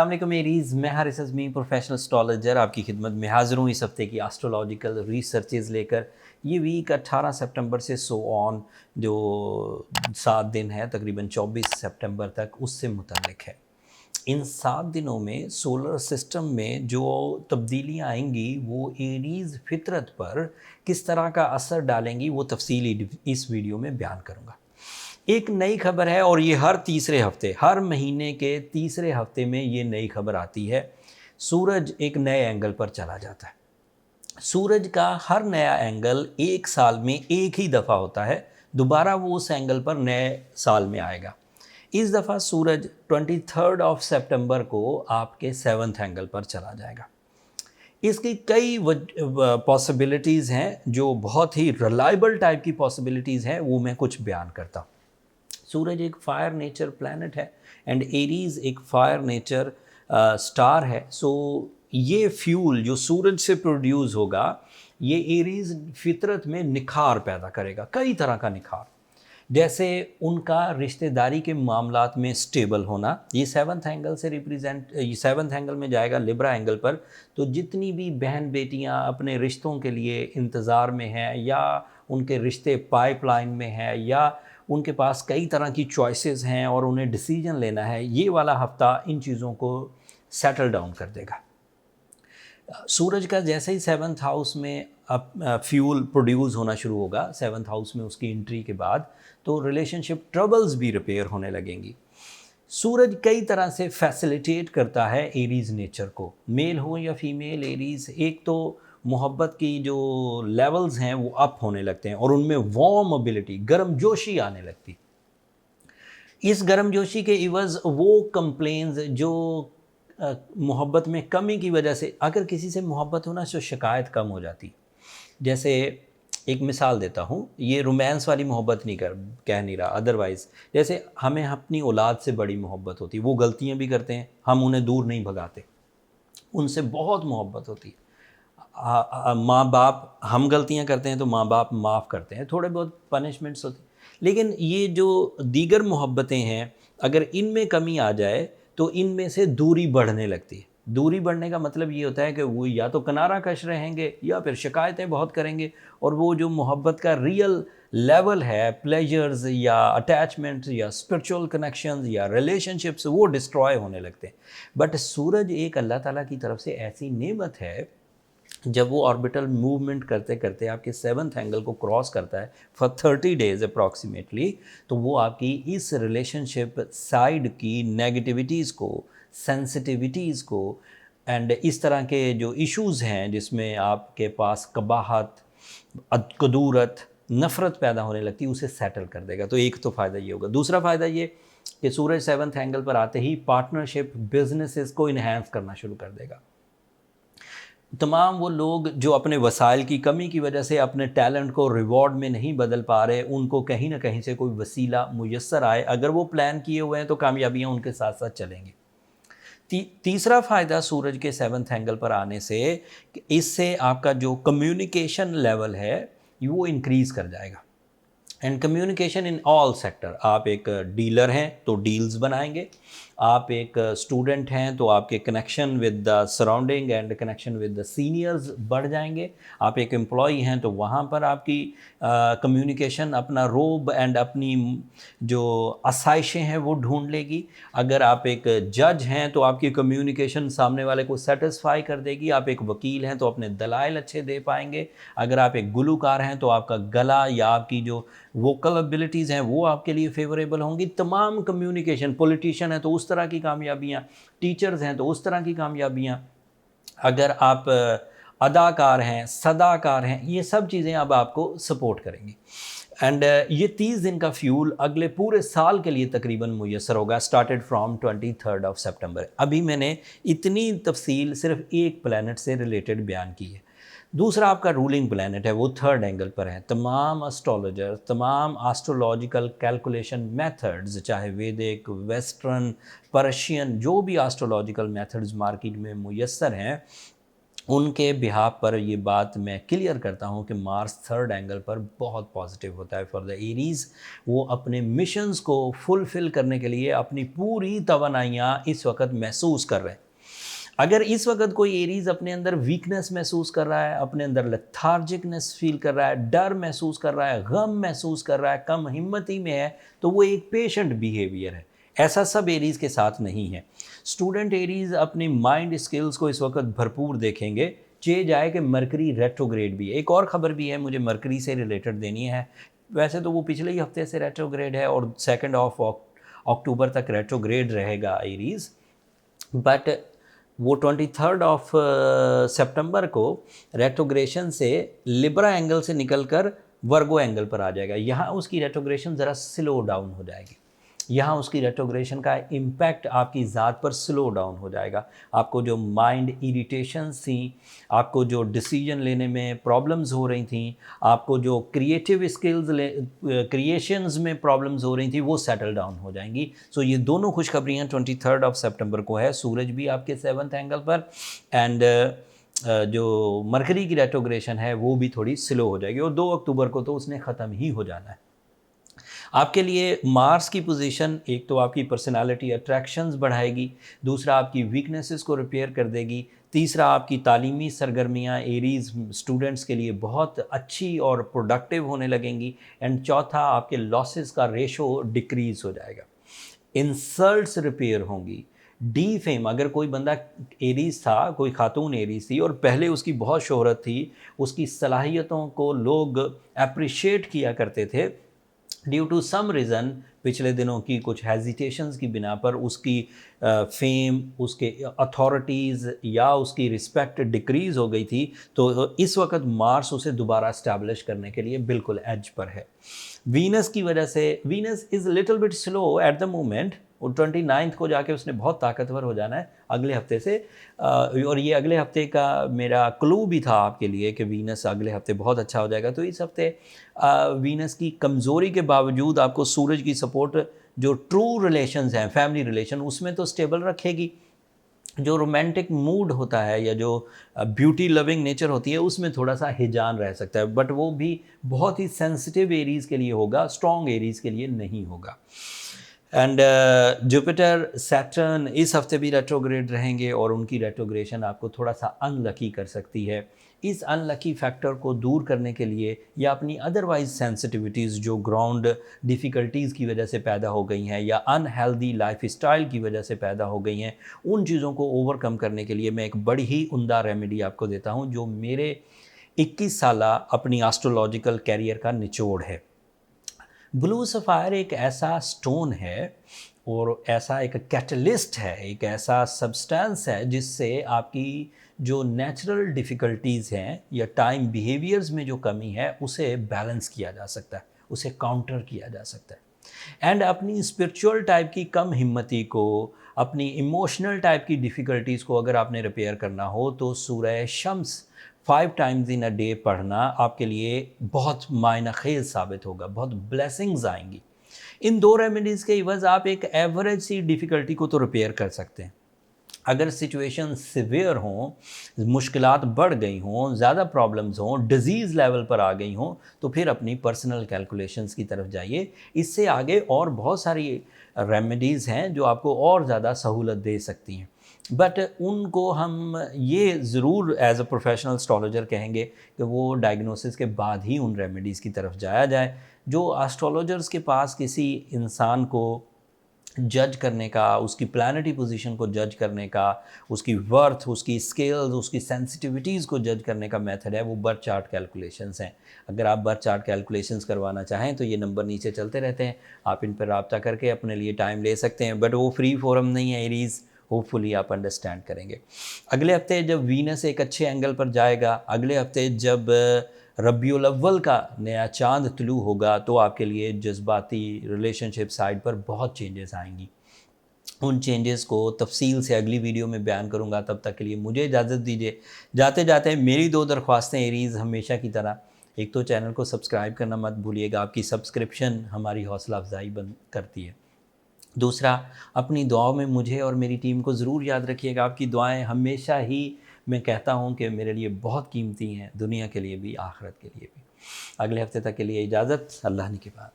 अस्सलाम वालेकुम एरीज़, मैं हारिस अज़मी प्रोफेशनल एस्ट्रोलॉजर आपकी खिदमत में हाज़िर हूँ इस हफ्ते की एस्ट्रोलॉजिकल रिसर्चेज़ लेकर। ये वीक 18 सितंबर से सो ऑन जो 7 दिन है तकरीबन 24 सितंबर तक उससे मुतल्लिक है। इन 7 दिनों में सोलर सिस्टम में जो तब्दीलियाँ आएंगी वो एरीज़ फितरत पर किस तरह का असर डालेंगी वो तफसीली इस वीडियो में बयान करूँगा। एक नई खबर है और ये हर तीसरे हफ्ते, हर महीने के तीसरे हफ्ते में ये नई खबर आती है। सूरज एक नए एंगल पर चला जाता है। सूरज का हर नया एंगल एक साल में एक ही दफ़ा होता है, दोबारा वो उस एंगल पर नए साल में आएगा। इस दफ़ा सूरज 23 सितंबर को आपके 7वें एंगल पर चला जाएगा। इसकी कई पॉसिबिलिटीज़ हैं, जो बहुत ही रिलायबल टाइप की पॉसिबिलिटीज़ हैं, वो मैं कुछ बयान करता हूँ। सूरज एक फायर नेचर प्लैनेट है एंड एरीज़ एक फायर नेचर स्टार है। सो ये फ्यूल जो सूरज से प्रोड्यूस होगा ये एरीज़ फितरत में निखार पैदा करेगा, कई तरह का निखार। जैसे उनका रिश्तेदारी के मामलात में स्टेबल होना, ये 7वें एंगल से रिप्रेजेंट, ये 7वें एंगल में जाएगा लिब्रा एंगल पर। तो जितनी भी बहन बेटियां अपने रिश्तों के लिए इंतज़ार में हैं या उनके रिश्ते पाइपलाइन में हैं या उनके पास कई तरह की चॉइसेस हैं और उन्हें डिसीजन लेना है, ये वाला हफ्ता इन चीज़ों को सेटल डाउन कर देगा। सूरज का जैसे ही 7th हाउस में अब फ्यूल प्रोड्यूस होना शुरू होगा, 7th हाउस में उसकी एंट्री के बाद, तो रिलेशनशिप ट्रबल्स भी रिपेयर होने लगेंगी। सूरज कई तरह से फैसिलिटेट करता है एरीज़ नेचर को, मेल हो या फीमेल एरीज़। एक तो मोहब्बत की जो लेवल्स हैं वो अप होने लगते हैं और उनमें वार्म एबिलिटी, गर्मजोशी आने लगती। इस गर्मजोशी के इवज़ वो कंप्लेंट्स जो मोहब्बत में कमी की वजह से, अगर किसी से मोहब्बत हो ना तो शिकायत कम हो जाती। जैसे एक मिसाल देता हूँ, ये रोमांस वाली मोहब्बत नहीं कह नहीं रहा, अदरवाइज़ जैसे हमें अपनी औलाद से बड़ी मोहब्बत होती है, वो गलतियाँ भी करते हैं, हम उन्हें दूर नहीं भगाते, उनसे बहुत मोहब्बत होती है। माँ बाप, हम गलतियाँ करते हैं तो माँ बाप माफ़ करते हैं, थोड़े बहुत पनिशमेंट्स होती हैं। लेकिन ये जो दीगर मोहब्बतें हैं, अगर इनमें कमी आ जाए तो इनमें से दूरी बढ़ने लगती है। दूरी बढ़ने का मतलब ये होता है कि वो या तो किनारा कश रहेंगे या फिर शिकायतें बहुत करेंगे और वो जो मोहब्बत का रियल लेवल है, प्लेजर्स या अटैचमेंट्स या स्पिरिचुअल कनेक्शंस या रिलेशनशिप्स, वो डिस्ट्रॉय होने लगते हैं। बट सूरज एक अल्लाह ताला की तरफ से ऐसी नेमत है, जब वो ऑर्बिटल मूवमेंट करते करते आपके 7th एंगल को क्रॉस करता है फॉर 30 डेज अप्रॉक्सीमेटली, तो वो आपकी इस रिलेशनशिप साइड की नेगेटिविटीज़ को, सेंसिटिविटीज़ को एंड इस तरह के जो इश्यूज़ हैं जिसमें आपके पास कबाहत, कदूरत, नफ़रत पैदा होने लगती है, उसे सेटल कर देगा। तो एक तो फ़ायदा ये होगा। दूसरा फ़ायदा ये कि सूरज 7th एंगल पर आते ही पार्टनरशिप बिजनेसेस को इन्हेंस करना शुरू कर देगा। तमाम वो लोग जो अपने वसाइल की कमी की वजह से अपने टैलेंट को रिवॉर्ड में नहीं बदल पा रहे, उनको कहीं ना कहीं से कोई वसीला मुयस्सर आए, अगर वो प्लान किए हुए हैं तो कामयाबियाँ उनके साथ साथ चलेंगी। तीसरा फ़ायदा सूरज के 7th एंगल पर आने से, इससे आपका जो कम्युनिकेशन लेवल है वो इंक्रीज़ कर जाएगा। And communication in all sector, आप एक डीलर हैं तो डील्स बनाएंगे, आप एक स्टूडेंट हैं तो आपके connection with the surrounding and connection with the seniors बढ़ जाएंगे, आप एक एम्प्लॉई हैं तो वहाँ पर आपकी कम्युनिकेशन अपना रोब एंड अपनी जो आसाइशें हैं वो ढूंढ लेगी। अगर आप एक जज हैं तो आपकी कम्युनिकेशन सामने वाले को सेटिस्फाई कर देगी, आप एक वकील हैं तो अपने दलाइल अच्छे दे पाएंगे, अगर आप एक गुलूकार हैं तो आपका गला या आपकी जो वोकल एबिलिटीज़ हैं वो आपके लिए फेवरेबल होंगी। तमाम कम्युनिकेशन, पॉलिटिशियन है तो उस तरह की कामयाबियाँ, टीचर्स हैं तो उस तरह की कामयाबियाँ, अगर आप अदाकार हैं, सदाकार हैं, ये सब चीज़ें अब आपको सपोर्ट करेंगी। एंड ये 30 दिन का फ्यूल अगले पूरे साल के लिए तकरीबन मुयस्सर होगा, स्टार्टेड फ्रॉम 23 सितंबर। अभी मैंने इतनी तफसील सिर्फ एक प्लैनेट से रिलेटेड बयान की है। दूसरा आपका रूलिंग प्लैनेट है, वो 3rd एंगल पर है। तमाम एस्ट्रोलॉजर, तमाम एस्ट्रोलॉजिकल कैलकुलेशन मेथड्स, चाहे वैदिक, वेस्टर्न, पर्शियन, जो भी एस्ट्रोलॉजिकल मेथड्स मार्केट में मुयस्सर हैं, उनके बिहाफ पर ये बात मैं क्लियर करता हूँ कि मार्स थर्ड एंगल पर बहुत पॉजिटिव होता है फॉर द एरीज़। वो अपने मिशंस को फुलफ़िल करने के लिए अपनी पूरी तवानाइयाँ इस वक्त महसूस कर रहे हैं। अगर इस वक्त कोई एरीज़ अपने अंदर वीकनेस महसूस कर रहा है, अपने अंदर लेथार्जिकनेस फील कर रहा है, डर महसूस कर रहा है, गम महसूस कर रहा है, कम हिम्मती में है, तो वो एक पेशेंट बिहेवियर है। ऐसा सब एरीज़ के साथ नहीं है। स्टूडेंट एरीज़ अपनी माइंड स्किल्स को इस वक्त भरपूर देखेंगे। चेंज आए कि मरकरी रेट्रोग्रेड भी है। एक और ख़बर भी है मुझे मरकरी से रिलेटेड देनी है। वैसे तो वो पिछले ही हफ्ते से रेट्रोग्रेड है और 2 ऑफ अक्टूबर तक रेट्रोग्रेड रहेगा एरीज़, बट वो 23 ऑफ सितंबर को रेट्रोग्रेशन से लिब्रा एंगल से निकलकर वर्गो एंगल पर आ जाएगा। यहाँ उसकी रेट्रोग्रेशन ज़रा स्लो डाउन हो जाएगी। यहाँ उसकी रेट्रोग्रेशन का इम्पैक्ट आपकी ज़ात पर स्लो डाउन हो जाएगा। आपको जो माइंड इरिटेशंस थी, आपको जो डिसीजन लेने में प्रॉब्लम्स हो रही थी, आपको जो क्रिएटिव स्किल्स क्रिएशंस में प्रॉब्लम्स हो रही थी, वो सेटल डाउन हो जाएंगी। सो ये दोनों खुशखबरियाँ 23 ऑफ सितंबर को है। सूरज भी आपके 7th एंगल पर एंड जो मरकरी की रेट्रोग्रेशन है वो भी थोड़ी स्लो हो जाएगी और 2 अक्टूबर को तो उसने ख़त्म ही हो जाना है। आपके लिए मार्स की पोजीशन एक तो आपकी पर्सनालिटी अट्रैक्शंस बढ़ाएगी, दूसरा आपकी वीकनेसेस को रिपेयर कर देगी, तीसरा आपकी तालीमी सरगर्मियाँ एरीज़ स्टूडेंट्स के लिए बहुत अच्छी और प्रोडक्टिव होने लगेंगी, एंड चौथा आपके लॉसेस का रेशो डिक्रीज़ हो जाएगा। इंसल्ट्स रिपेयर होंगी। डी फेम, अगर कोई बंदा एरीज़ था, कोई खातून एरीज़ थी और पहले उसकी बहुत शोहरत थी, उसकी सलाहियतों को लोग अप्रिशिएट किया करते थे, ड्यू टू सम रीज़न पिछले दिनों की कुछ हेजिटेशंस की बिना पर उसकी फेम, उसके अथॉरिटीज़ या उसकी रिस्पेक्ट डिक्रीज़ हो गई थी। तो इस वक्त मार्स उसे दोबारा इस्टेब्लिश करने के लिए बिल्कुल एज पर है। वीनस की वजह से, Venus is little bit slow at the moment, और 29 को जाके उसने बहुत ताकतवर हो जाना है अगले हफ्ते से। और ये अगले हफ्ते का मेरा क्लू भी था आपके लिए कि वीनस अगले हफ्ते बहुत अच्छा हो जाएगा। तो इस हफ्ते वीनस की कमज़ोरी के बावजूद आपको सूरज की सपोर्ट जो ट्रू रिलेशंस हैं, फैमिली रिलेशन, उसमें तो स्टेबल रखेगी। जो रोमांटिक मूड होता है या जो ब्यूटी लविंग नेचर होती है उसमें थोड़ा सा हिजान रह सकता है, बट वो भी बहुत ही सेंसिटिव एरीज़ के लिए होगा, स्ट्रॉन्ग एरीज़ के लिए नहीं होगा। एंड जुपिटर सैटर्न इस हफ्ते भी रेट्रोग्रेड रहेंगे और उनकी रेट्रोग्रेशन आपको थोड़ा सा अनलकी कर सकती है। इस अनलकी फैक्टर को दूर करने के लिए या अपनी अदरवाइज सेंसिटिविटीज़ जो ग्राउंड डिफ़िकल्टीज़ की वजह से पैदा हो गई हैं या अनहेल्दी लाइफस्टाइल की वजह से पैदा हो गई हैं, उन चीज़ों को ओवरकम करने के लिए मैं एक बड़ी ही उम्दा रेमेडी आपको देता हूँ जो मेरे 21 साला अपनी एस्ट्रोलॉजिकल कैरियर का निचोड़ है। ब्लू सफ़ायर एक ऐसा स्टोन है और ऐसा एक कैटलिस्ट है, एक ऐसा सब्सटेंस है जिससे आपकी जो नेचुरल डिफ़िकल्टीज़ हैं या टाइम बिहेवियर्स में जो कमी है उसे बैलेंस किया जा सकता है, उसे काउंटर किया जा सकता है। एंड अपनी स्पिरिचुअल टाइप की कम हिम्मती को, अपनी इमोशनल टाइप की डिफ़िकल्टीज़ को अगर आपने रिपेयर करना हो तो सूरह Shams 5 times in a day पढ़ना आपके लिए बहुत मायना खेज साबित होगा, बहुत ब्लेसिंग्स आएंगी। इन 2 रेमेडीज़ के इवज़ आप एक एवरेज सी डिफ़िकल्टी को तो रिपेयर कर सकते हैं। अगर सिचुएशन सिवियर हों, मुश्किलात बढ़ गई हों, ज़्यादा प्रॉब्लम्स हों, डिज़ीज़ लेवल पर आ गई हों, तो फिर अपनी पर्सनल कैलकुलेशंस की तरफ जाइए। इससे आगे और बहुत सारी रेमेडीज़ हैं जो आपको और ज़्यादा सहूलत दे सकती हैं, बट उनको हम ये ज़रूर एज अ प्रोफेशनल एस्ट्रोलॉजर कहेंगे कि वो डायग्नोसिस के बाद ही उन रेमेडीज़ की तरफ जाया जाए। जो एस्ट्रोलॉजर्स के पास किसी इंसान को जज करने का, उसकी प्लानिटरी पोजीशन को जज करने का, उसकी वर्थ, उसकी स्किल्स, उसकी सेंसिटिविटीज़ को जज करने का मेथड है, वो बर्थ चार्ट कैलकुलेशंस हैं। अगर आप बर्थ चार्ट कैलकुलेशंस करवाना चाहें तो ये नंबर नीचे चलते रहते हैं, आप इन पर रब्ता करके अपने लिए टाइम ले सकते हैं, बट वो फ्री फोरम नहीं है एरीज़, होपफुली आप अंडरस्टैंड करेंगे। अगले हफ्ते जब वीनस एक अच्छे एंगल पर जाएगा, अगले हफ्ते जब रबीउल अव्वल का नया चांद तुलू होगा, तो आपके लिए जज्बाती रिलेशनशिप साइड पर बहुत चेंजेस आएंगी। उन चेंजेस को तफसील से अगली वीडियो में बयान करूंगा। तब तक के लिए मुझे इजाज़त दीजिए। जाते जाते मेरी 2 दरख्वास्तें एरीज़ हमेशा की तरह, एक तो चैनल को सब्सक्राइब करना मत भूलिएगा, आपकी सब्सक्रिप्शन हमारी हौसला अफजाई बन करती है। दूसरा, अपनी दुआओं में मुझे और मेरी टीम को ज़रूर याद रखिएगा, आपकी दुआएं हमेशा ही मैं कहता हूँ कि मेरे लिए बहुत कीमती हैं, दुनिया के लिए भी, आखिरत के लिए भी। अगले हफ्ते तक के लिए इजाज़त, अल्लाह ने के बाद।